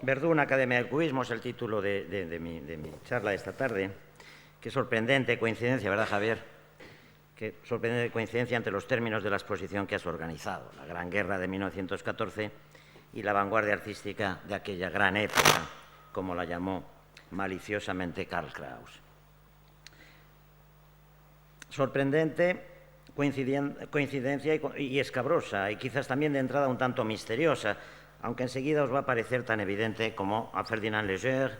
Verdún, Academia del Cubismo, es el título de mi charla de esta tarde. Qué sorprendente coincidencia, ¿verdad, Javier? Qué sorprendente coincidencia entre los términos de la exposición que has organizado, la Gran Guerra de 1914 y la vanguardia artística de aquella gran época, como la llamó maliciosamente Karl Kraus. Sorprendente coincidencia y escabrosa, y quizás también de entrada un tanto misteriosa, aunque enseguida os va a parecer tan evidente como a Ferdinand Léger,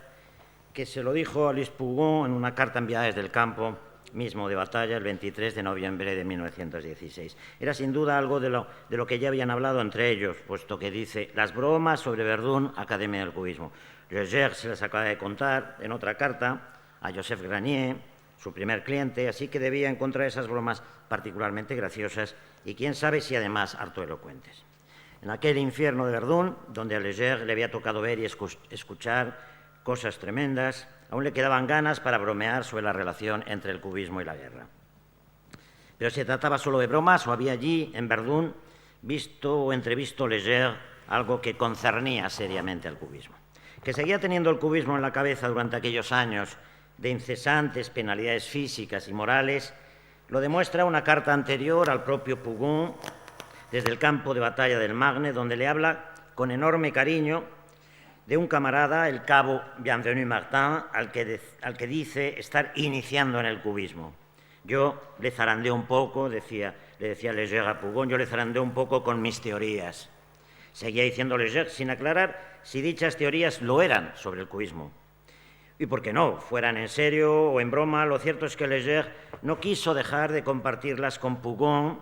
que se lo dijo a Luis Pugón en una carta enviada desde el campo mismo de batalla el 23 de noviembre de 1916. Era sin duda algo de lo que ya habían hablado entre ellos, puesto que dice: las bromas sobre Verdún, Academia del Cubismo. Léger se las acaba de contar en otra carta a Joseph Granier, su primer cliente, así que debía encontrar esas bromas particularmente graciosas y quién sabe si además harto elocuentes. En aquel infierno de Verdún, donde a Léger le había tocado ver y escuchar cosas tremendas, aún le quedaban ganas para bromear sobre la relación entre el cubismo y la guerra. Pero ¿se trataba solo de bromas o había allí, en Verdún, visto o entrevisto Léger algo que concernía seriamente al cubismo? Que seguía teniendo el cubismo en la cabeza durante aquellos años de incesantes penalidades físicas y morales lo demuestra una carta anterior al propio Pugón desde el campo de batalla del Magne, donde le habla con enorme cariño de un camarada, el cabo Bienvenu Martin, al que dice estar iniciando en el cubismo. Yo le zarandeo un poco, le decía Léger a Pugón, yo le zarandeo un poco con mis teorías. Seguía diciendo Léger sin aclarar si dichas teorías lo eran sobre el cubismo. Y por qué no, fueran en serio o en broma, lo cierto es que Léger no quiso dejar de compartirlas con Pugón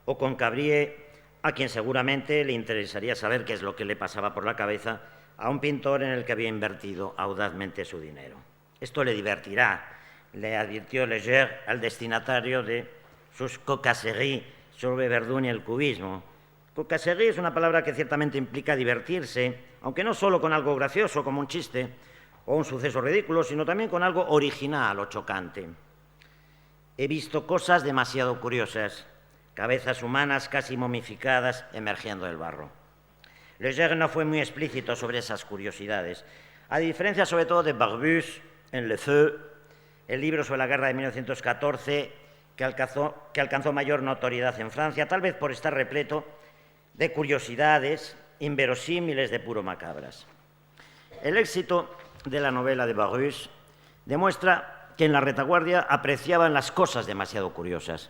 o con Cabrié, a quien seguramente le interesaría saber qué es lo que le pasaba por la cabeza a un pintor en el que había invertido audazmente su dinero. Esto le divertirá, le advirtió Léger al destinatario de sus cocasseries sobre Verdún y el cubismo. Cocasserie es una palabra que ciertamente implica divertirse, aunque no solo con algo gracioso como un chiste o un suceso ridículo, sino también con algo original o chocante. He visto cosas demasiado curiosas, cabezas humanas casi momificadas emergiendo del barro. Léger no fue muy explícito sobre esas curiosidades, a diferencia sobre todo de Barbus en Le Feu, el libro sobre la guerra de 1914 que alcanzó mayor notoriedad en Francia, tal vez por estar repleto de curiosidades inverosímiles de puro macabras. El éxito de la novela de Barbus demuestra que en la retaguardia apreciaban las cosas demasiado curiosas,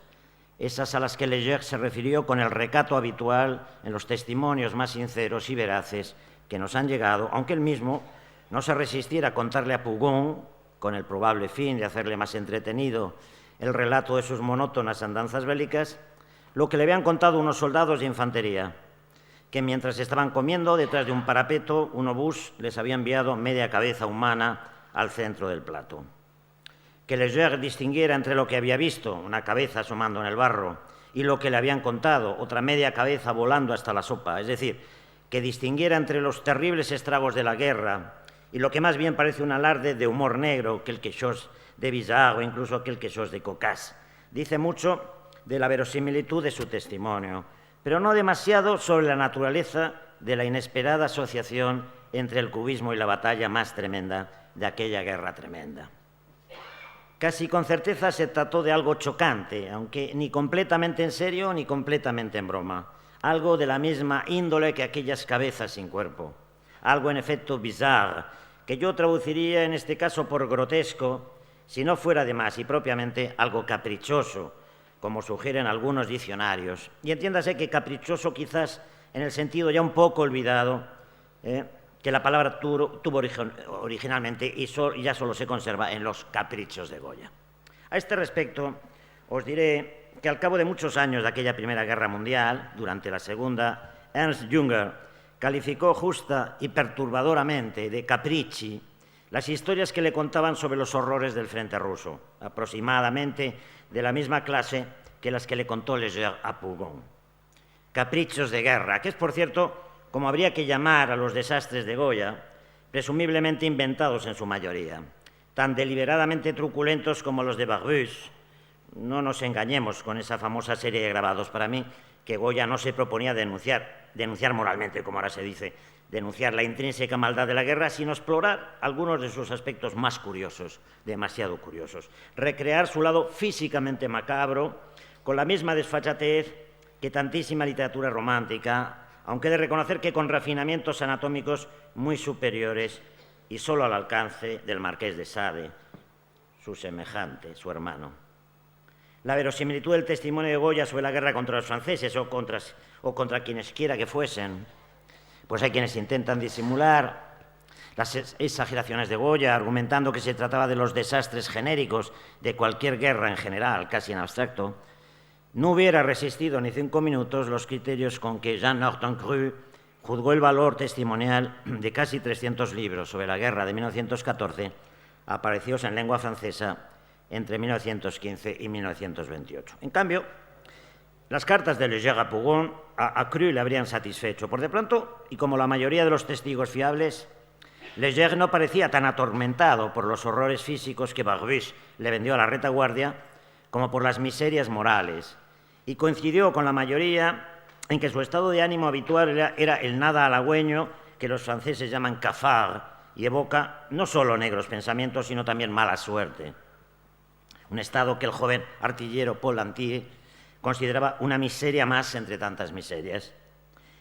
esas a las que Léger se refirió con el recato habitual en los testimonios más sinceros y veraces que nos han llegado, aunque él mismo no se resistiera a contarle a Pugón, con el probable fin de hacerle más entretenido el relato de sus monótonas andanzas bélicas, lo que le habían contado unos soldados de infantería, que mientras estaban comiendo detrás de un parapeto, un obús les había enviado media cabeza humana al centro del plato. Que Léger distinguiera entre lo que había visto, una cabeza asomando en el barro, y lo que le habían contado, otra media cabeza volando hasta la sopa, es decir, que distinguiera entre los terribles estragos de la guerra y lo que más bien parece un alarde de humor negro, quelque chose de bizarre o incluso quelque chose de cocasse. Dice mucho de la verosimilitud de su testimonio, pero no demasiado sobre la naturaleza de la inesperada asociación entre el cubismo y la batalla más tremenda de aquella guerra tremenda. Casi con certeza se trató de algo chocante, aunque ni completamente en serio ni completamente en broma. Algo de la misma índole que aquellas cabezas sin cuerpo. Algo en efecto bizarre, que yo traduciría en este caso por grotesco, si no fuera además y propiamente algo caprichoso, como sugieren algunos diccionarios. Y entiéndase que caprichoso quizás en el sentido ya un poco olvidado, que la palabra tuvo originalmente y ya solo se conserva en los caprichos de Goya. A este respecto, os diré que al cabo de muchos años de aquella Primera Guerra Mundial, durante la Segunda, Ernst Jünger calificó justa y perturbadoramente de capricci las historias que le contaban sobre los horrores del frente ruso, aproximadamente de la misma clase que las que le contó Léger a Pugón. Caprichos de guerra, que es, por cierto, como habría que llamar a los desastres de Goya, presumiblemente inventados en su mayoría, tan deliberadamente truculentos como los de Barbusse. No nos engañemos con esa famosa serie de grabados. Para mí, que Goya no se proponía denunciar moralmente, como ahora se dice, denunciar la intrínseca maldad de la guerra, sino explorar algunos de sus aspectos más curiosos, demasiado curiosos. Recrear su lado físicamente macabro, con la misma desfachatez que tantísima literatura romántica, aunque he de reconocer que con refinamientos anatómicos muy superiores y solo al alcance del Marqués de Sade, su semejante, su hermano. La verosimilitud del testimonio de Goya sobre la guerra contra los franceses o contra quienes quiera que fuesen, pues hay quienes intentan disimular las exageraciones de Goya, argumentando que se trataba de los desastres genéricos de cualquier guerra en general, casi en abstracto. No hubiera resistido ni 5 minutos los criterios con que Jean Hortencrieux juzgó el valor testimonial de casi 300 libros sobre la guerra de 1914, aparecidos en lengua francesa entre 1915 y 1928. En cambio, las cartas de Léger a Pougon a Creux le habrían satisfecho. Por de pronto, y como la mayoría de los testigos fiables, Léger no parecía tan atormentado por los horrores físicos que Barbusse le vendió a la retaguardia como por las miserias morales, y coincidió con la mayoría en que su estado de ánimo habitual era el nada halagüeño que los franceses llaman cafard, y evoca no solo negros pensamientos, sino también mala suerte. Un estado que el joven artillero Paul Lantier consideraba una miseria más entre tantas miserias,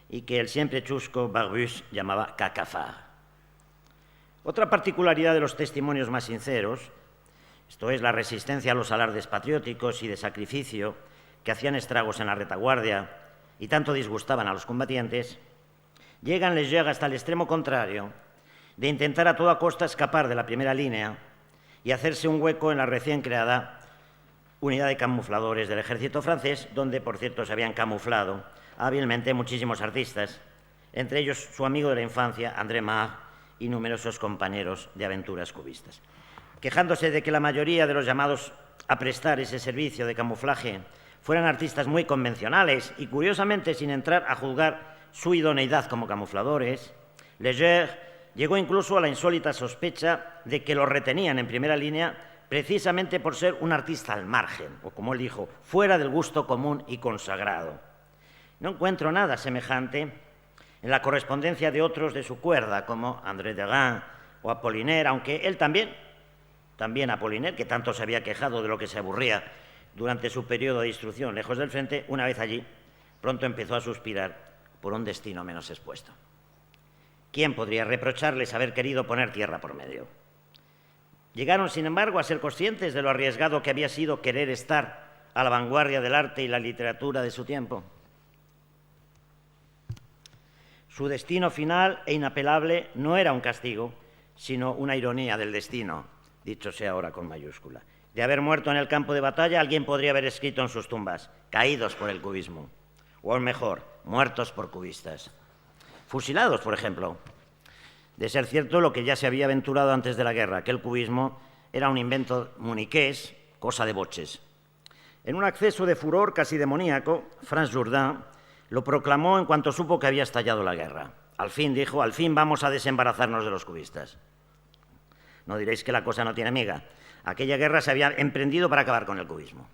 y que el siempre chusco Barbusse llamaba cacafard. Otra particularidad de los testimonios más sinceros, esto es, la resistencia a los alardes patrióticos y de sacrificio que hacían estragos en la retaguardia y tanto disgustaban a los combatientes, llegan Léger hasta el extremo contrario de intentar a toda costa escapar de la primera línea y hacerse un hueco en la recién creada unidad de camufladores del ejército francés, donde, por cierto, se habían camuflado hábilmente muchísimos artistas, entre ellos su amigo de la infancia, André Mare, y numerosos compañeros de aventuras cubistas. Quejándose de que la mayoría de los llamados a prestar ese servicio de camuflaje fueran artistas muy convencionales y, curiosamente, sin entrar a juzgar su idoneidad como camufladores, Léger llegó incluso a la insólita sospecha de que lo retenían en primera línea precisamente por ser un artista al margen, o como él dijo, fuera del gusto común y consagrado. No encuentro nada semejante en la correspondencia de otros de su cuerda, como André Derain o Apollinaire, aunque él también Apollinaire, que tanto se había quejado de lo que se aburría durante su periodo de instrucción lejos del frente, una vez allí, pronto empezó a suspirar por un destino menos expuesto. ¿Quién podría reprocharles haber querido poner tierra por medio? Llegaron, sin embargo, a ser conscientes de lo arriesgado que había sido querer estar a la vanguardia del arte y la literatura de su tiempo. Su destino final e inapelable no era un castigo, sino una ironía del destino, dicho sea ahora con mayúscula. De haber muerto en el campo de batalla, alguien podría haber escrito en sus tumbas, caídos por el cubismo, o aún mejor, muertos por cubistas. Fusilados, por ejemplo. De ser cierto lo que ya se había aventurado antes de la guerra, que el cubismo era un invento muniqués, cosa de boches. En un acceso de furor casi demoníaco, Franz Jourdain lo proclamó en cuanto supo que había estallado la guerra. Al fin, dijo, al fin vamos a desembarazarnos de los cubistas. No diréis que la cosa no tiene miga. Aquella guerra se había emprendido para acabar con el cubismo.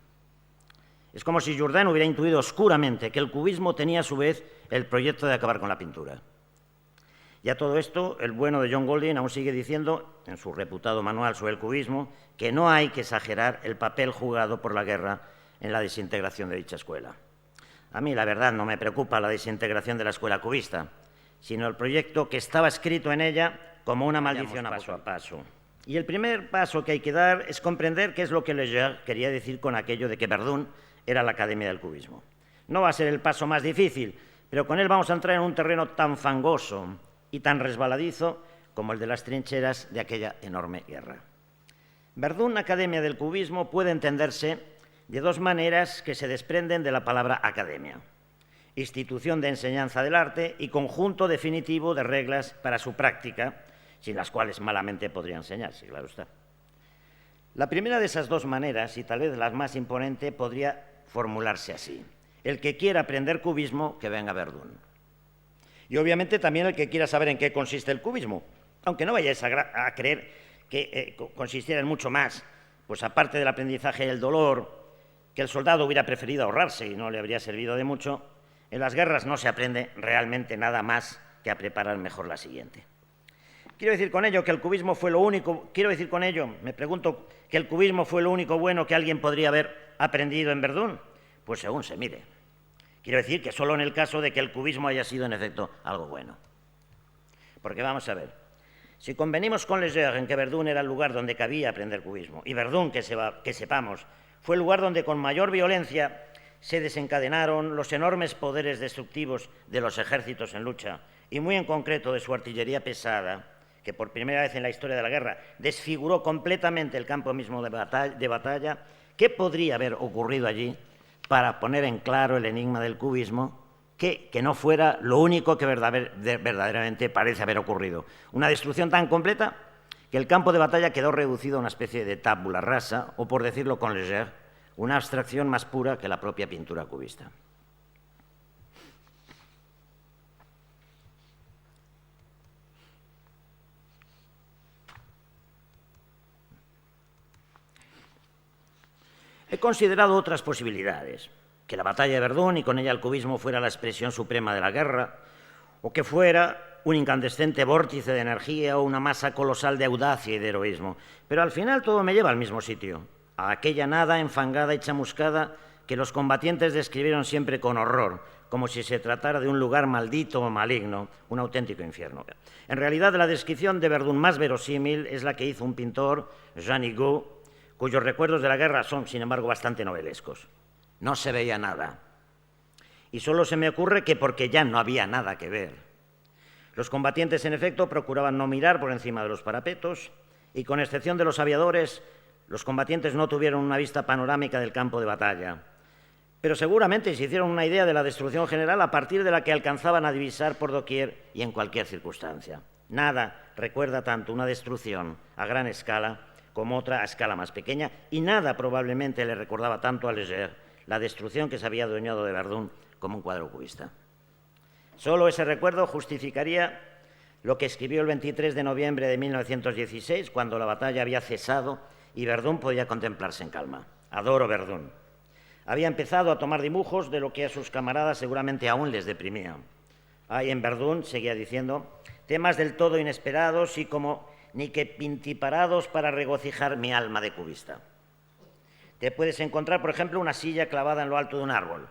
Es como si Jourdain hubiera intuido oscuramente que el cubismo tenía a su vez el proyecto de acabar con la pintura. Y a todo esto, el bueno de John Golding aún sigue diciendo, en su reputado manual sobre el cubismo, que no hay que exagerar el papel jugado por la guerra en la desintegración de dicha escuela. A mí, la verdad, no me preocupa la desintegración de la escuela cubista, sino el proyecto que estaba escrito en ella como una maldición paso a paso. Y el primer paso que hay que dar es comprender qué es lo que Léger quería decir con aquello de que Verdun era la Academia del Cubismo. No va a ser el paso más difícil, pero con él vamos a entrar en un terreno tan fangoso y tan resbaladizo como el de las trincheras de aquella enorme guerra. Verdun, Academia del Cubismo, puede entenderse de dos maneras que se desprenden de la palabra academia: institución de enseñanza del arte y conjunto definitivo de reglas para su práctica, sin las cuales malamente podría enseñarse, claro está. La primera de esas dos maneras, y tal vez la más imponente, podría formularse así: el que quiera aprender cubismo, que venga a Verdun. Y obviamente también el que quiera saber en qué consiste el cubismo, aunque no vayáis a creer que consistiera en mucho más, pues aparte del aprendizaje del dolor, que el soldado hubiera preferido ahorrarse y no le habría servido de mucho, en las guerras no se aprende realmente nada más que a preparar mejor la siguiente. Quiero decir con ello que el cubismo fue lo único, me pregunto, que el cubismo fue lo único bueno que alguien podría haber aprendido en Verdún. Pues según se mire. Quiero decir que solo en el caso de que el cubismo haya sido en efecto algo bueno. Porque vamos a ver, si convenimos con Léger en que Verdún era el lugar donde cabía aprender cubismo, y Verdún, que sepamos, fue el lugar donde con mayor violencia se desencadenaron los enormes poderes destructivos de los ejércitos en lucha, y muy en concreto de su artillería pesada, que por primera vez en la historia de la guerra desfiguró completamente el campo mismo de batalla, ¿qué podría haber ocurrido allí para poner en claro el enigma del cubismo que no fuera lo único que verdaderamente parece haber ocurrido? Una destrucción tan completa que el campo de batalla quedó reducido a una especie de tabula rasa, o por decirlo con Léger, una abstracción más pura que la propia pintura cubista. He considerado otras posibilidades, que la batalla de Verdún y con ella el cubismo fuera la expresión suprema de la guerra, o que fuera un incandescente vórtice de energía o una masa colosal de audacia y de heroísmo. Pero al final todo me lleva al mismo sitio, a aquella nada enfangada y chamuscada que los combatientes describieron siempre con horror, como si se tratara de un lugar maldito o maligno, un auténtico infierno. En realidad, la descripción de Verdún más verosímil es la que hizo un pintor, Jean Higaud, cuyos recuerdos de la guerra son, sin embargo, bastante novelescos. No se veía nada. Y solo se me ocurre que porque ya no había nada que ver. Los combatientes, en efecto, procuraban no mirar por encima de los parapetos y, con excepción de los aviadores, los combatientes no tuvieron una vista panorámica del campo de batalla. Pero seguramente se hicieron una idea de la destrucción general a partir de la que alcanzaban a divisar por doquier y en cualquier circunstancia. Nada recuerda tanto una destrucción a gran escala como otra a escala más pequeña, y nada probablemente le recordaba tanto a Léger la destrucción que se había adueñado de Verdún como un cuadro cubista. Solo ese recuerdo justificaría lo que escribió el 23 de noviembre de 1916, cuando la batalla había cesado y Verdún podía contemplarse en calma. Adoro Verdún. Había empezado a tomar dibujos de lo que a sus camaradas seguramente aún les deprimía. Hay en Verdún, seguía diciendo, temas del todo inesperados y como ni que pintiparados para regocijar mi alma de cubista. Te puedes encontrar, por ejemplo, una silla clavada en lo alto de un árbol.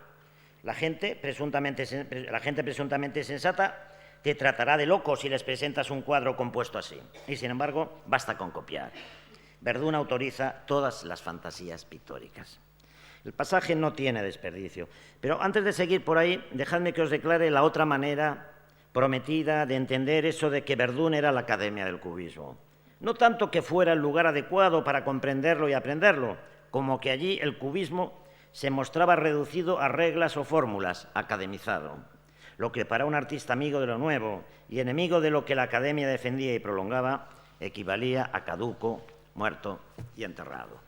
La gente presuntamente sensata te tratará de loco si les presentas un cuadro compuesto así. Y, sin embargo, basta con copiar. Verdún autoriza todas las fantasías pictóricas. El pasaje no tiene desperdicio. Pero antes de seguir por ahí, dejadme que os declare la otra manera prometida de entender eso de que Verdún era la academia del cubismo. No tanto que fuera el lugar adecuado para comprenderlo y aprenderlo, como que allí el cubismo se mostraba reducido a reglas o fórmulas, academizado, lo que para un artista amigo de lo nuevo y enemigo de lo que la academia defendía y prolongaba, equivalía a caduco, muerto y enterrado.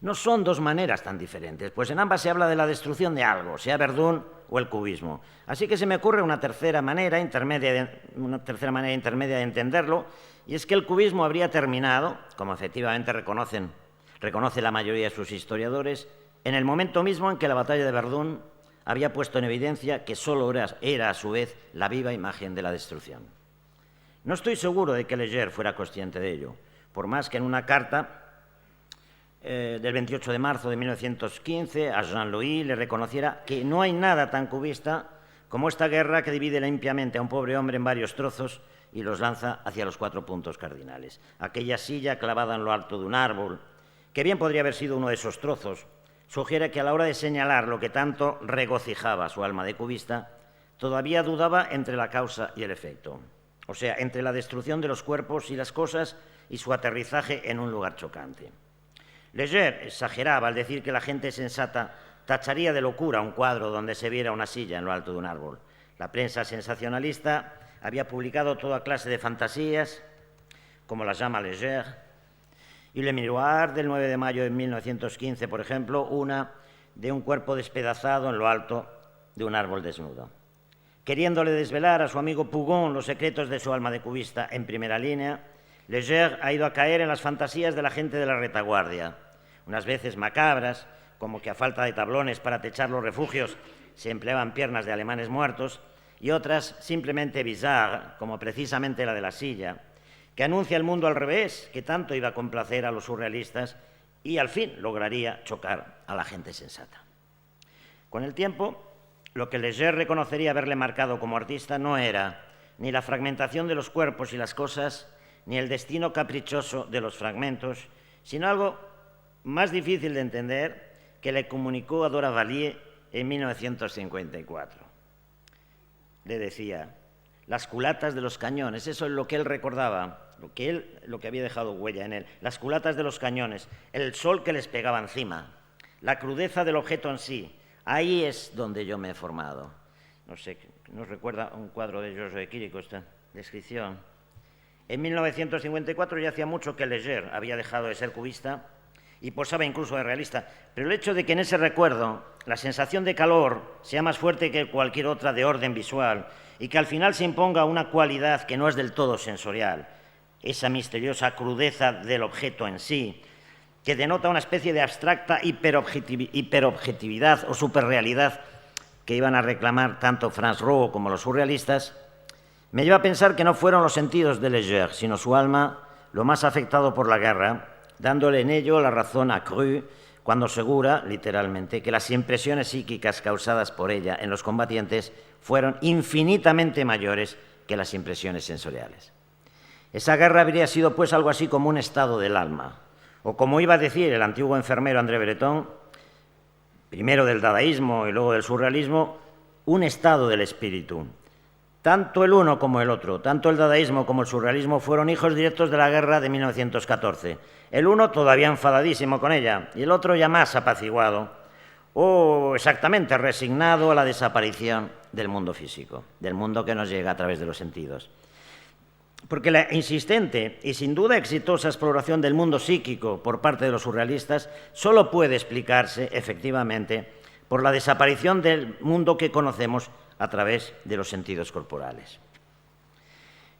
No son dos maneras tan diferentes, pues en ambas se habla de la destrucción de algo, sea Verdún o el cubismo. Así que se me ocurre una tercera manera intermedia de entenderlo, y es que el cubismo habría terminado, como efectivamente reconoce la mayoría de sus historiadores, en el momento mismo en que la batalla de Verdún había puesto en evidencia que solo era a su vez la viva imagen de la destrucción. No estoy seguro de que Léger fuera consciente de ello, por más que en una carta del 28 de marzo de 1915 a Jean-Louis le reconociera que no hay nada tan cubista como esta guerra que divide limpiamente a un pobre hombre en varios trozos y los lanza hacia los 4 puntos cardinales. Aquella silla clavada en lo alto de un árbol, que bien podría haber sido uno de esos trozos, sugiere que a la hora de señalar lo que tanto regocijaba su alma de cubista, todavía dudaba entre la causa y el efecto, o sea, entre la destrucción de los cuerpos y las cosas y su aterrizaje en un lugar chocante. Léger exageraba al decir que la gente sensata tacharía de locura un cuadro donde se viera una silla en lo alto de un árbol. La prensa sensacionalista había publicado toda clase de fantasías, como las llama Léger, y Le Miroir del 9 de mayo de 1915, por ejemplo, una de un cuerpo despedazado en lo alto de un árbol desnudo. Queriéndole desvelar a su amigo Pugón los secretos de su alma de cubista en primera línea, Léger ha ido a caer en las fantasías de la gente de la retaguardia, unas veces macabras, como que a falta de tablones para techar los refugios se empleaban piernas de alemanes muertos, y otras simplemente bizarras, como precisamente la de la silla, que anuncia el mundo al revés, que tanto iba a complacer a los surrealistas y al fin lograría chocar a la gente sensata. Con el tiempo, lo que Léger reconocería haberle marcado como artista no era ni la fragmentación de los cuerpos y las cosas, ni el destino caprichoso de los fragmentos, sino algo más difícil de entender que le comunicó a Dora Valier en 1954. Le decía, las culatas de los cañones, eso es lo que él recordaba, lo que había dejado huella en él, las culatas de los cañones, el sol que les pegaba encima, la crudeza del objeto en sí. Ahí es donde yo me he formado. No sé, nos recuerda un cuadro de Giorgio de Chirico esta descripción. En 1954 ya hacía mucho que Léger había dejado de ser cubista y posaba incluso de realista, pero el hecho de que en ese recuerdo la sensación de calor sea más fuerte que cualquier otra de orden visual y que al final se imponga una cualidad que no es del todo sensorial, esa misteriosa crudeza del objeto en sí, que denota una especie de abstracta hiperobjetividad o superrealidad que iban a reclamar tanto Franz Rouault como los surrealistas, me lleva a pensar que no fueron los sentidos de Léger, sino su alma, lo más afectado por la guerra, dándole en ello la razón a Cru cuando asegura, literalmente, que las impresiones psíquicas causadas por ella en los combatientes fueron infinitamente mayores que las impresiones sensoriales. Esa guerra habría sido, pues, algo así como un estado del alma, o como iba a decir el antiguo enfermero André Breton, primero del dadaísmo y luego del surrealismo, un estado del espíritu. Tanto el uno como el otro, tanto el dadaísmo como el surrealismo, fueron hijos directos de la guerra de 1914. El uno todavía enfadadísimo con ella, y el otro ya más apaciguado, o exactamente resignado a la desaparición del mundo físico, del mundo que nos llega a través de los sentidos. Porque la insistente y sin duda exitosa exploración del mundo psíquico por parte de los surrealistas solo puede explicarse, efectivamente, por la desaparición del mundo que conocemos a través de los sentidos corporales.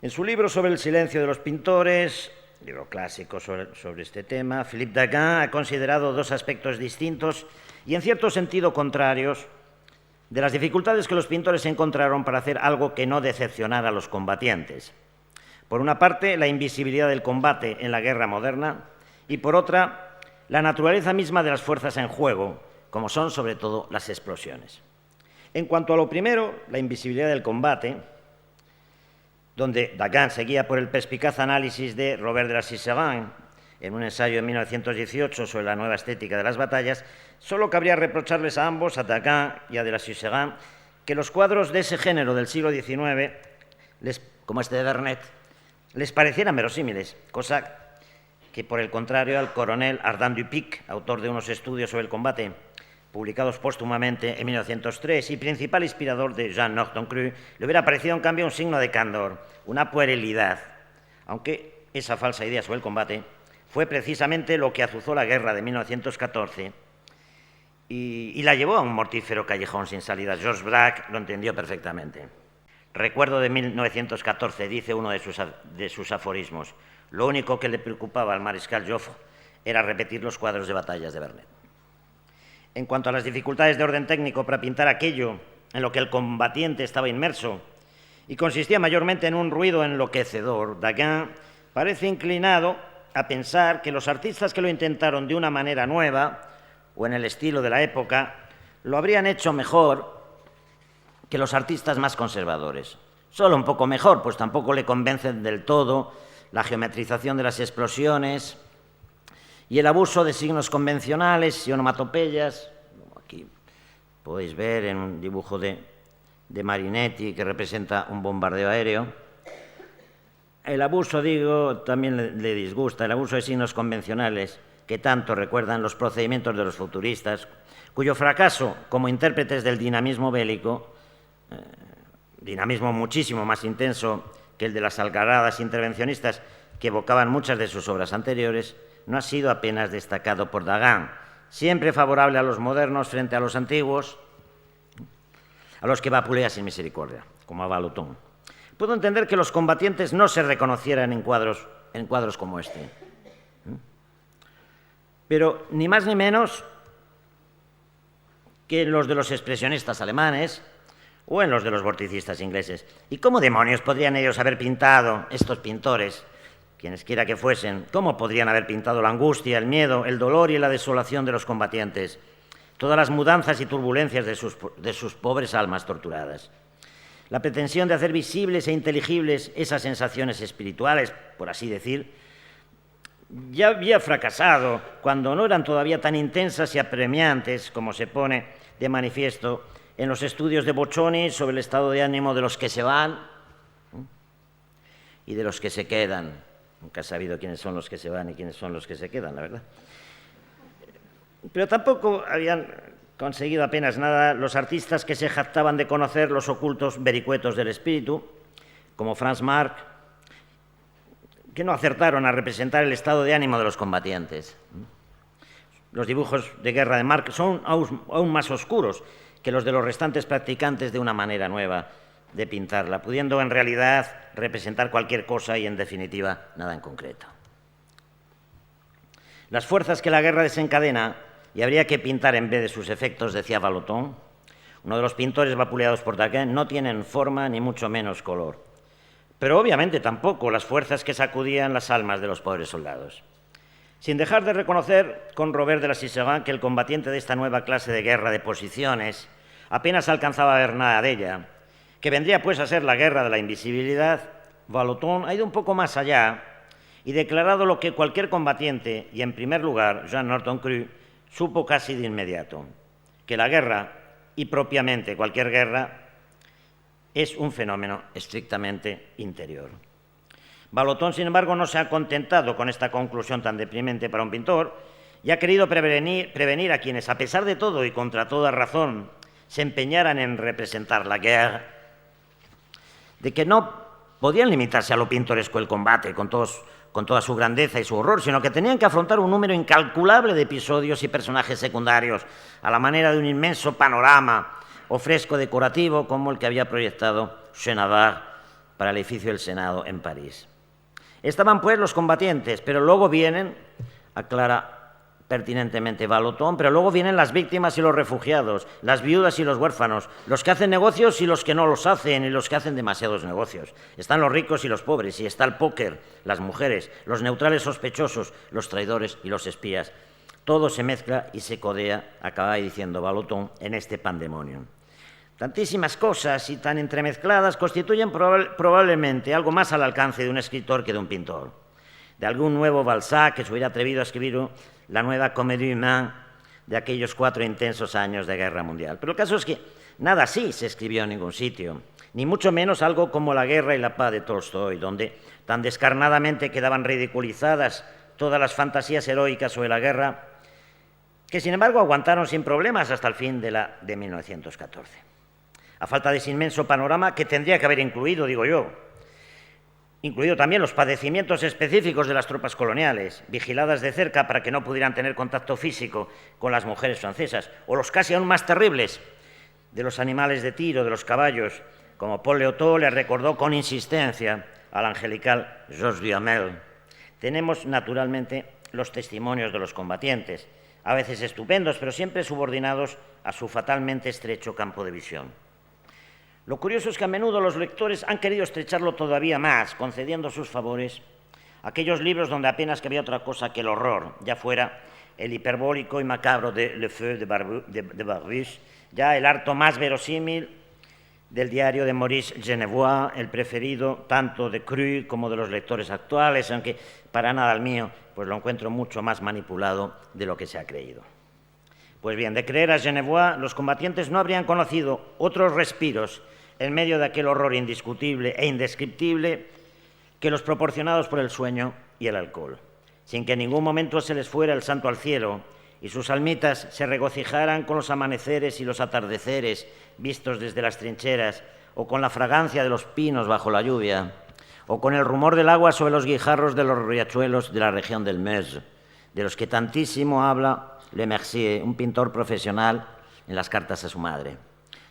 En su libro sobre el silencio de los pintores, libro clásico sobre este tema, Philippe Daguin ha considerado dos aspectos distintos y en cierto sentido contrarios de las dificultades que los pintores encontraron para hacer algo que no decepcionara a los combatientes. Por una parte, la invisibilidad del combate en la guerra moderna y, por otra, la naturaleza misma de las fuerzas en juego, como son sobre todo las explosiones. En cuanto a lo primero, la invisibilidad del combate, donde Daguin seguía por el perspicaz análisis de Robert de la Siserin en un ensayo de 1918 sobre la nueva estética de las batallas, solo cabría reprocharles a ambos, a Daguin y a de la Siserin, que los cuadros de ese género del siglo XIX, como este de Vernet, les parecieran verosímiles, cosa que, por el contrario, al coronel Ardan Dupic, autor de unos estudios sobre el combate, publicados póstumamente en 1903 y principal inspirador de Jean Norton Cru, le hubiera parecido en cambio un signo de candor, una puerilidad, aunque esa falsa idea sobre el combate fue precisamente lo que azuzó la guerra de 1914 y la llevó a un mortífero callejón sin salida. Georges Braque lo entendió perfectamente. Recuerdo de 1914, dice uno de sus aforismos, lo único que le preocupaba al mariscal Joffre era repetir los cuadros de batallas de Vernet. En cuanto a las dificultades de orden técnico para pintar aquello en lo que el combatiente estaba inmerso, y consistía mayormente en un ruido enloquecedor, Daguin parece inclinado a pensar que los artistas que lo intentaron de una manera nueva, o en el estilo de la época, lo habrían hecho mejor que los artistas más conservadores. Solo un poco mejor, pues tampoco le convencen del todo la geometrización de las explosiones y el abuso de signos convencionales y onomatopeyas. Aquí podéis ver en un dibujo de Marinetti que representa un bombardeo aéreo. El abuso, digo, también le disgusta, el abuso de signos convencionales que tanto recuerdan los procedimientos de los futuristas, cuyo fracaso como intérpretes del dinamismo bélico, dinamismo muchísimo más intenso que el de las algaradas intervencionistas que evocaban muchas de sus obras anteriores, no ha sido apenas destacado por Daguin, siempre favorable a los modernos frente a los antiguos, a los que vapulea sin misericordia. como a Vallotton. Puedo entender que los combatientes no se reconocieran en cuadros como este. Pero ni más ni menos que en los de los expresionistas alemanes o en los de los vorticistas ingleses. ¿Y cómo demonios podrían ellos haber pintado, estos pintores, quienes quiera que fuesen, cómo podrían haber pintado la angustia, el miedo, el dolor y la desolación de los combatientes, todas las mudanzas y turbulencias de sus pobres almas torturadas? La pretensión de hacer visibles e inteligibles esas sensaciones espirituales, por así decir, ya había fracasado cuando no eran todavía tan intensas y apremiantes como se pone de manifiesto en los estudios de Boccioni sobre el estado de ánimo de los que se van y de los que se quedan. Nunca he sabido quiénes son los que se van y quiénes son los que se quedan, la verdad. Pero tampoco habían conseguido apenas nada los artistas que se jactaban de conocer los ocultos vericuetos del espíritu, como Franz Marc, que no acertaron a representar el estado de ánimo de los combatientes. Los dibujos de guerra de Marc son aún más oscuros que los de los restantes practicantes de una manera nueva de pintarla, pudiendo en realidad representar cualquier cosa y, en definitiva, nada en concreto. Las fuerzas que la guerra desencadena, y habría que pintar en vez de sus efectos, decía Vallotton, uno de los pintores vapuleados por Daquin, no tienen forma ni mucho menos color. Pero obviamente tampoco las fuerzas que sacudían las almas de los pobres soldados. Sin dejar de reconocer con Robert de la Siserin que el combatiente de esta nueva clase de guerra de posiciones apenas alcanzaba a ver nada de ella, que vendría pues a ser la guerra de la invisibilidad, Vallotton ha ido un poco más allá y declarado lo que cualquier combatiente, y en primer lugar Jean Norton Creux, supo casi de inmediato, que la guerra, y propiamente cualquier guerra, es un fenómeno estrictamente interior. Vallotton, sin embargo, no se ha contentado con esta conclusión tan deprimente para un pintor y ha querido prevenir a quienes, a pesar de todo y contra toda razón, se empeñaran en representar la guerra, de que no podían limitarse a lo pintoresco el combate con toda su grandeza y su horror, sino que tenían que afrontar un número incalculable de episodios y personajes secundarios a la manera de un inmenso panorama o fresco decorativo como el que había proyectado Chenavard para el edificio del Senado en París. Estaban pues los combatientes, pero luego vienen, aclara pertinentemente Vallotton, pero luego vienen las víctimas y los refugiados, las viudas y los huérfanos, los que hacen negocios y los que no los hacen, y los que hacen demasiados negocios. Están los ricos y los pobres, y está el póker, las mujeres, los neutrales sospechosos, los traidores y los espías. Todo se mezcla y se codea, acaba diciendo Vallotton, en este pandemonium. Tantísimas cosas y tan entremezcladas constituyen probablemente algo más al alcance de un escritor que de un pintor, de algún nuevo Balzac que se hubiera atrevido a escribir la nueva Comédie humaine de aquellos 4 intensos años de guerra mundial. Pero el caso es que nada así se escribió en ningún sitio, ni mucho menos algo como La guerra y la paz de Tolstoy, donde tan descarnadamente quedaban ridiculizadas todas las fantasías heroicas sobre la guerra, que sin embargo aguantaron sin problemas hasta el fin de 1914. A falta de ese inmenso panorama que tendría que haber incluido, digo yo, incluido también los padecimientos específicos de las tropas coloniales, vigiladas de cerca para que no pudieran tener contacto físico con las mujeres francesas, o los casi aún más terribles de los animales de tiro, de los caballos, como Paul Léotot le recordó con insistencia al angelical Georges Duhamel. Tenemos, naturalmente, los testimonios de los combatientes, a veces estupendos, pero siempre subordinados a su fatalmente estrecho campo de visión. Lo curioso es que a menudo los lectores han querido estrecharlo todavía más, concediendo sus favores a aquellos libros donde apenas cabía otra cosa que el horror, ya fuera el hiperbólico y macabro de Le Feu de Barbuche, ya el harto más verosímil del diario de Maurice Genevoix, el preferido tanto de Creux como de los lectores actuales, aunque para nada el mío, pues lo encuentro mucho más manipulado de lo que se ha creído. Pues bien, de creer a Genevoix, los combatientes no habrían conocido otros respiros en medio de aquel horror indiscutible e indescriptible que los proporcionados por el sueño y el alcohol, sin que en ningún momento se les fuera el santo al cielo y sus almitas se regocijaran con los amaneceres y los atardeceres vistos desde las trincheras, o con la fragancia de los pinos bajo la lluvia, o con el rumor del agua sobre los guijarros de los riachuelos de la región del Meuse, de los que tantísimo habla Le Mercier, un pintor profesional, en las cartas a su madre.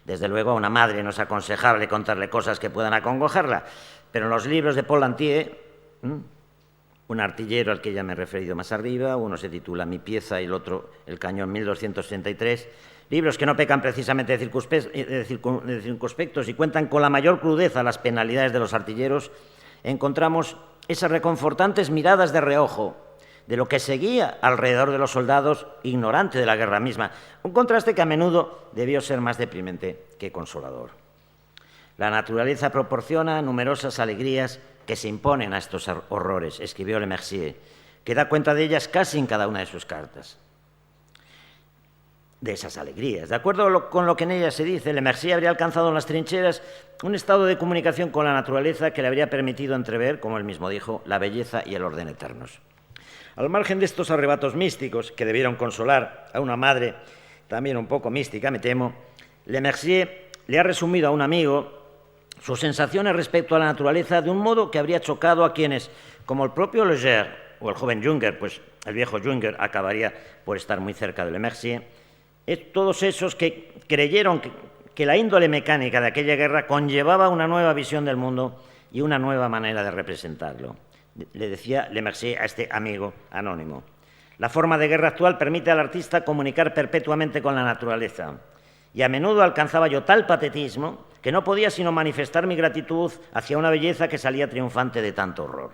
Desde luego, a una madre no es aconsejable contarle cosas que puedan acongojarla, pero en los libros de Paul Lantier, un artillero al que ya me he referido más arriba, uno se titula Mi pieza y el otro El cañón 1233, libros que no pecan precisamente de circunspectos y cuentan con la mayor crudeza las penalidades de los artilleros, encontramos esas reconfortantes miradas de reojo de lo que seguía alrededor de los soldados, ignorante de la guerra misma, un contraste que a menudo debió ser más deprimente que consolador. La naturaleza proporciona numerosas alegrías que se imponen a estos horrores, escribió Le Mercier, que da cuenta de ellas casi en cada una de sus cartas. De esas alegrías. De acuerdo con lo que en ellas se dice, Le Mercier habría alcanzado en las trincheras un estado de comunicación con la naturaleza que le habría permitido entrever, como él mismo dijo, la belleza y el orden eternos. Al margen de estos arrebatos místicos que debieron consolar a una madre también un poco mística, me temo, Le Mercier le ha resumido a un amigo sus sensaciones respecto a la naturaleza de un modo que habría chocado a quienes, como el propio Leger o el joven Junger, pues el viejo Junger acabaría por estar muy cerca de Le Mercier, todos esos que creyeron que la índole mecánica de aquella guerra conllevaba una nueva visión del mundo y una nueva manera de representarlo. Le decía Le Mercier a este amigo anónimo. La forma de guerra actual permite al artista comunicar perpetuamente con la naturaleza. Y a menudo alcanzaba yo tal patetismo que no podía sino manifestar mi gratitud hacia una belleza que salía triunfante de tanto horror.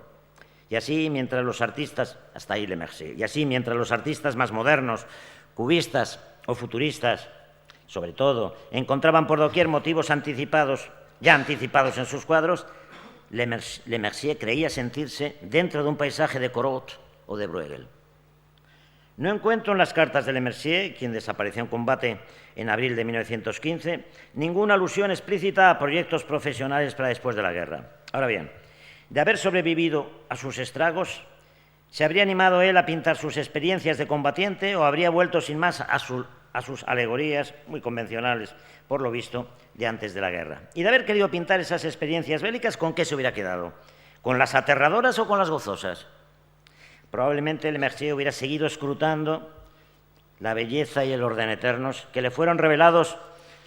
Y así, mientras los artistas, hasta ahí Le Mercier, y así mientras los artistas más modernos, cubistas o futuristas, sobre todo, encontraban por doquier motivos ya anticipados en sus cuadros, Le Mercier creía sentirse dentro de un paisaje de Corot o de Bruegel. No encuentro en las cartas de Le Mercier, quien desapareció en combate en abril de 1915, ninguna alusión explícita a proyectos profesionales para después de la guerra. Ahora bien, de haber sobrevivido a sus estragos, ¿se habría animado él a pintar sus experiencias de combatiente o habría vuelto sin más a sus alegorías, muy convencionales, por lo visto, de antes de la guerra? Y de haber querido pintar esas experiencias bélicas, ¿con qué se hubiera quedado? ¿Con las aterradoras o con las gozosas? Probablemente Le Mercier hubiera seguido escrutando la belleza y el orden eternos que le fueron revelados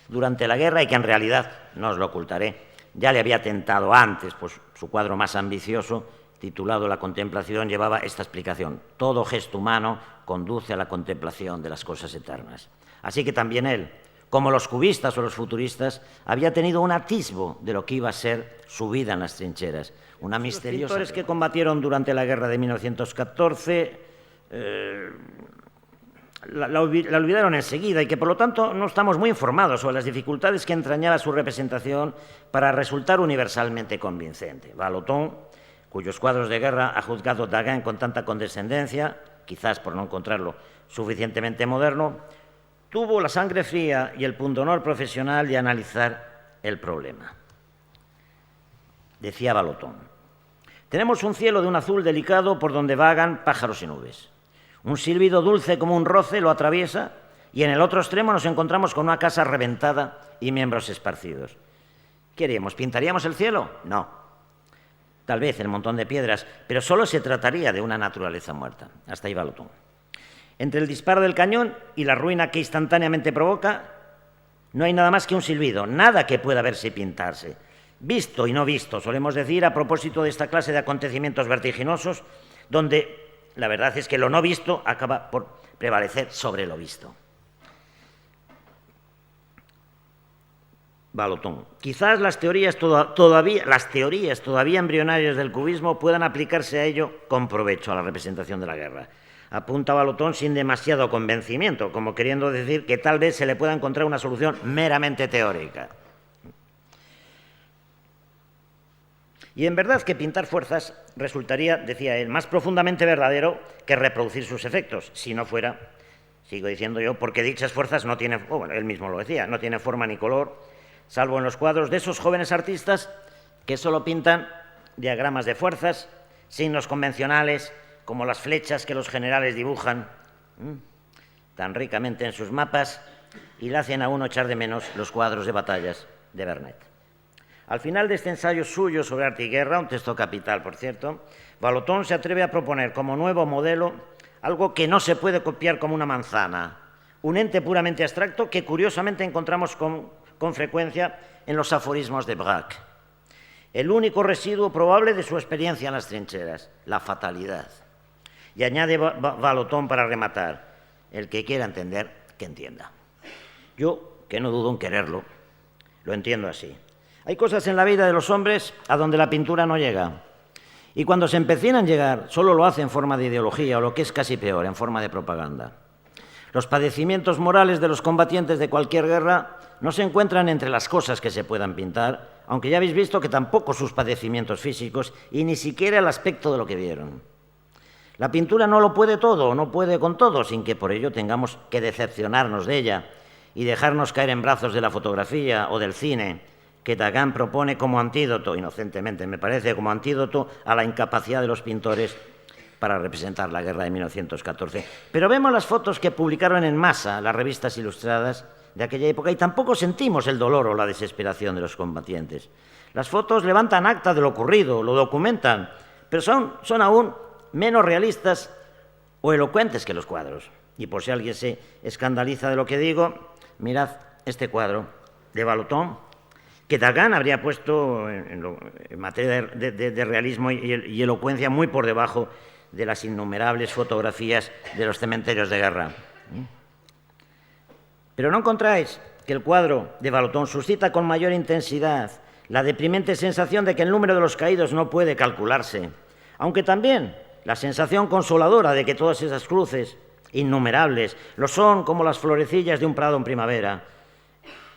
durante la guerra y que en realidad, no os lo ocultaré, ya le había tentado antes, pues su cuadro más ambicioso, titulado La contemplación, llevaba esta explicación: todo gesto humano conduce a la contemplación de las cosas eternas. Así que también él, como los cubistas o los futuristas, había tenido un atisbo de lo que iba a ser su vida en las trincheras. Una misteriosa... Los pintores que combatieron durante la guerra de 1914 la olvidaron enseguida y que, por lo tanto, no estamos muy informados sobre las dificultades que entrañaba su representación para resultar universalmente convincente. Vallotton, cuyos cuadros de guerra ha juzgado Daguin con tanta condescendencia, quizás por no encontrarlo suficientemente moderno, tuvo la sangre fría y el pundonor profesional de analizar el problema. Decía Vallotton: tenemos un cielo de un azul delicado por donde vagan pájaros y nubes. Un silbido dulce como un roce lo atraviesa y en el otro extremo nos encontramos con una casa reventada y miembros esparcidos. ¿Qué haríamos? ¿Pintaríamos el cielo? No. Tal vez el montón de piedras, pero solo se trataría de una naturaleza muerta. Hasta ahí Vallotton. Entre el disparo del cañón y la ruina que instantáneamente provoca, no hay nada más que un silbido, nada que pueda verse y pintarse. Visto y no visto, solemos decir, a propósito de esta clase de acontecimientos vertiginosos, donde la verdad es que lo no visto acaba por prevalecer sobre lo visto. Vallotton. Quizás las teorías todavía embrionarias del cubismo puedan aplicarse a ello con provecho a la representación de la guerra. Apunta Vallotton sin demasiado convencimiento, como queriendo decir que tal vez se le pueda encontrar una solución meramente teórica. Y en verdad que pintar fuerzas resultaría, decía él, más profundamente verdadero que reproducir sus efectos, si no fuera, sigo diciendo yo, porque dichas fuerzas no tienen, bueno, él mismo lo decía, no tienen forma ni color, salvo en los cuadros de esos jóvenes artistas que solo pintan diagramas de fuerzas, signos convencionales, como las flechas que los generales dibujan tan ricamente en sus mapas y le hacen a uno echar de menos los cuadros de batallas de Vernet. Al final de este ensayo suyo sobre arte y guerra, un texto capital, por cierto, Vallotton se atreve a proponer como nuevo modelo algo que no se puede copiar como una manzana, un ente puramente abstracto que curiosamente encontramos con frecuencia en los aforismos de Braque. El único residuo probable de su experiencia en las trincheras, la fatalidad. Y añade Vallotton para rematar: el que quiera entender, que entienda. Yo, que no dudo en quererlo, lo entiendo así. Hay cosas en la vida de los hombres a donde la pintura no llega. Y cuando se empecinan a llegar, solo lo hace en forma de ideología, o lo que es casi peor, en forma de propaganda. Los padecimientos morales de los combatientes de cualquier guerra no se encuentran entre las cosas que se puedan pintar, aunque ya habéis visto que tampoco sus padecimientos físicos y ni siquiera el aspecto de lo que vieron. La pintura no lo puede todo, no puede con todo, sin que por ello tengamos que decepcionarnos de ella y dejarnos caer en brazos de la fotografía o del cine, que Dagan propone como antídoto, inocentemente me parece, como antídoto a la incapacidad de los pintores para representar la guerra de 1914. Pero vemos las fotos que publicaron en masa las revistas ilustradas de aquella época y tampoco sentimos el dolor o la desesperación de los combatientes. Las fotos levantan acta de lo ocurrido, lo documentan, pero son aún menos realistas o elocuentes que los cuadros. Y por si alguien se escandaliza de lo que digo, mirad este cuadro de Vallotton, que Dagan habría puesto en materia de realismo y elocuencia muy por debajo de las innumerables fotografías de los cementerios de guerra. Pero ¿no encontráis que el cuadro de Vallotton suscita con mayor intensidad la deprimente sensación de que el número de los caídos no puede calcularse, aunque también la sensación consoladora de que todas esas cruces innumerables lo son como las florecillas de un prado en primavera,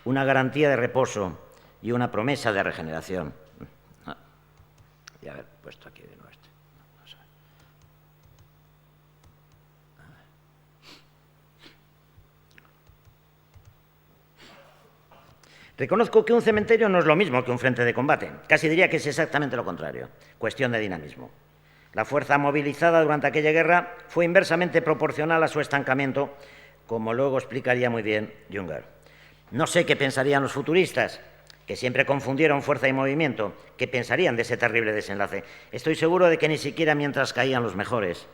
una garantía de reposo y una promesa de regeneración? Y haber puesto aquí de nuevo este. Reconozco que un cementerio no es lo mismo que un frente de combate. Casi diría que es exactamente lo contrario. Cuestión de dinamismo. La fuerza movilizada durante aquella guerra fue inversamente proporcional a su estancamiento, como luego explicaría muy bien Junger. No sé qué pensarían los futuristas, que siempre confundieron fuerza y movimiento, qué pensarían de ese terrible desenlace. Estoy seguro de que ni siquiera mientras caían los mejores,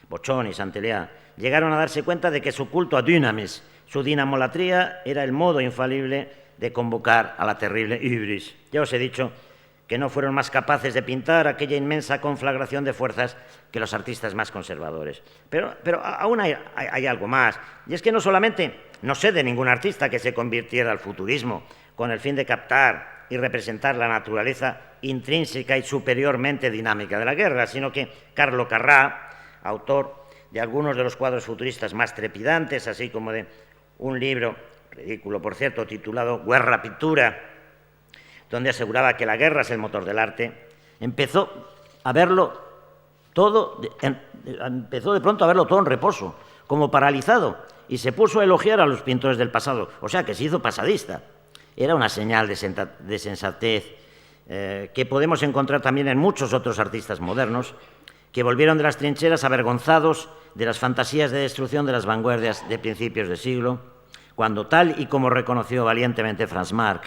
Bochón y Saint-Éliard, llegaron a darse cuenta de que su culto a Dynamis, su dinamolatría, era el modo infalible de convocar a la terrible hybris. Ya os he dicho que no fueron más capaces de pintar aquella inmensa conflagración de fuerzas que los artistas más conservadores. Pero aún hay algo más, y es que no solamente no sé de ningún artista que se convirtiera al futurismo con el fin de captar y representar la naturaleza intrínseca y superiormente dinámica de la guerra, sino que Carlo Carrà, autor de algunos de los cuadros futuristas más trepidantes, así como de un libro, ridículo por cierto, titulado Guerra Pittura, donde aseguraba que la guerra es el motor del arte, empezó de pronto a verlo todo en reposo, como paralizado, y se puso a elogiar a los pintores del pasado, o sea que se hizo pasadista. Era una señal de sensatez que podemos encontrar también en muchos otros artistas modernos que volvieron de las trincheras avergonzados de las fantasías de destrucción de las vanguardias de principios de siglo, cuando, tal y como reconoció valientemente Franz Marc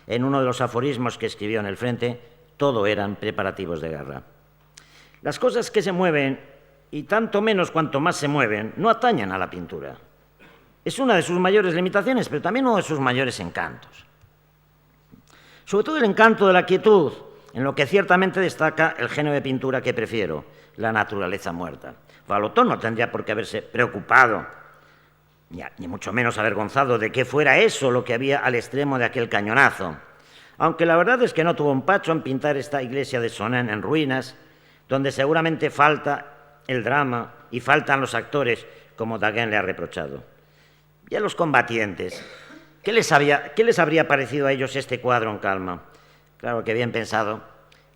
en uno de los aforismos que escribió en el frente, todo eran preparativos de guerra. Las cosas que se mueven, y tanto menos cuanto más se mueven, no atañen a la pintura. Es una de sus mayores limitaciones, pero también uno de sus mayores encantos. Sobre todo el encanto de la quietud, en lo que ciertamente destaca el género de pintura que prefiero, la naturaleza muerta. Vallotton no tendría por qué haberse preocupado, ni mucho menos avergonzado de que fuera eso lo que había al extremo de aquel cañonazo. Aunque la verdad es que no tuvo un pacho en pintar esta iglesia de Sonin en ruinas, donde seguramente falta el drama y faltan los actores, como Daguin le ha reprochado. Y a los combatientes, ¿qué les habría parecido a ellos este cuadro en calma? Claro que bien pensado,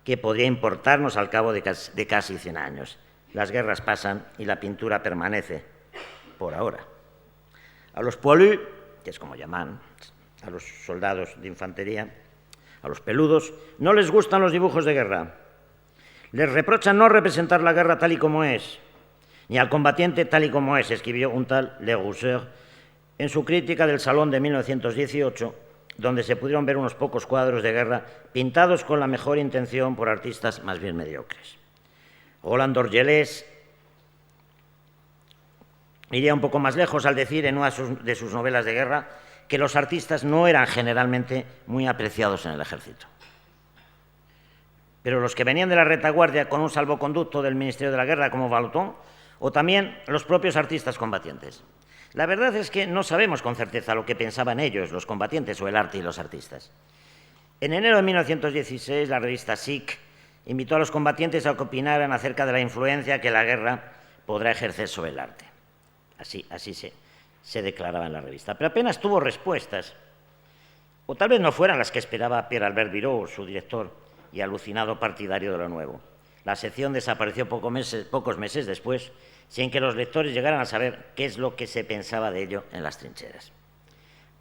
que podría importarnos al cabo de casi 100 años. Las guerras pasan y la pintura permanece, por ahora. A los poilus, que es como llaman a los soldados de infantería, a los peludos, no les gustan los dibujos de guerra. Les reprochan no representar la guerra tal y como es, ni al combatiente tal y como es, escribió un tal Le Rousseau en su crítica del Salón de 1918, donde se pudieron ver unos pocos cuadros de guerra pintados con la mejor intención por artistas más bien mediocres. Roland Dorgelès iría un poco más lejos al decir en una de sus novelas de guerra que los artistas no eran generalmente muy apreciados en el ejército. Pero los que venían de la retaguardia con un salvoconducto del Ministerio de la Guerra, como Valotón, o también los propios artistas combatientes. La verdad es que no sabemos con certeza lo que pensaban ellos, los combatientes, o el arte y los artistas. En enero de 1916, la revista SIC invitó a los combatientes a que opinaran acerca de la influencia que la guerra podrá ejercer sobre el arte. Así se declaraba en la revista. Pero apenas tuvo respuestas, o tal vez no fueran las que esperaba Pierre Albert Biró, su director y alucinado partidario de lo nuevo. La sección desapareció pocos meses después, sin que los lectores llegaran a saber qué es lo que se pensaba de ello en las trincheras.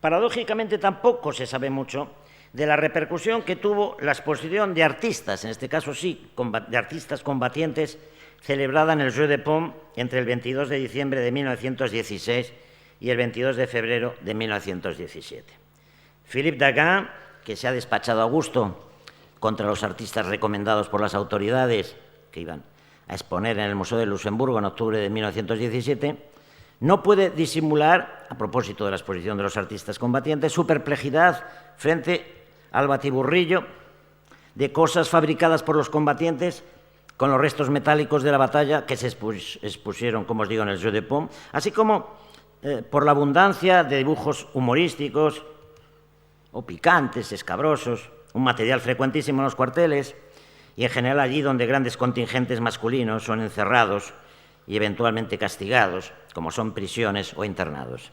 Paradójicamente, tampoco se sabe mucho de la repercusión que tuvo la exposición de artistas, en este caso sí, de artistas combatientes, celebrada en el Jeu de Paume entre el 22 de diciembre de 1916 y el 22 de febrero de 1917. Philippe Daguin, que se ha despachado a gusto contra los artistas recomendados por las autoridades que iban a exponer en el Museo de Luxemburgo en octubre de 1917, no puede disimular, a propósito de la exposición de los artistas combatientes, su perplejidad frente al batiburrillo de cosas fabricadas por los combatientes con los restos metálicos de la batalla que se expusieron, como os digo, en el Jeu de Paume, así como por la abundancia de dibujos humorísticos o picantes, escabrosos, un material frecuentísimo en los cuarteles y en general allí donde grandes contingentes masculinos son encerrados y eventualmente castigados, como son prisiones o internados.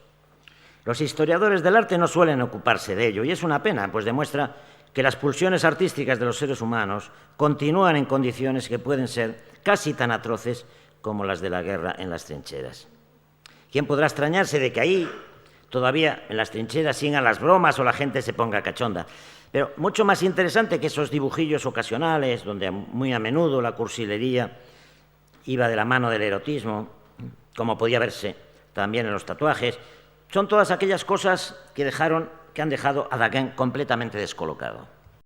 Los historiadores del arte no suelen ocuparse de ello, y es una pena, pues demuestra que las pulsiones artísticas de los seres humanos continúan en condiciones que pueden ser casi tan atroces como las de la guerra en las trincheras. ¿Quién podrá extrañarse de que ahí, todavía en las trincheras, sigan las bromas o la gente se ponga cachonda? Pero mucho más interesante que esos dibujillos ocasionales, donde muy a menudo la cursilería iba de la mano del erotismo, como podía verse también en los tatuajes, son todas aquellas cosas que han dejado a Daguin completamente descolocado.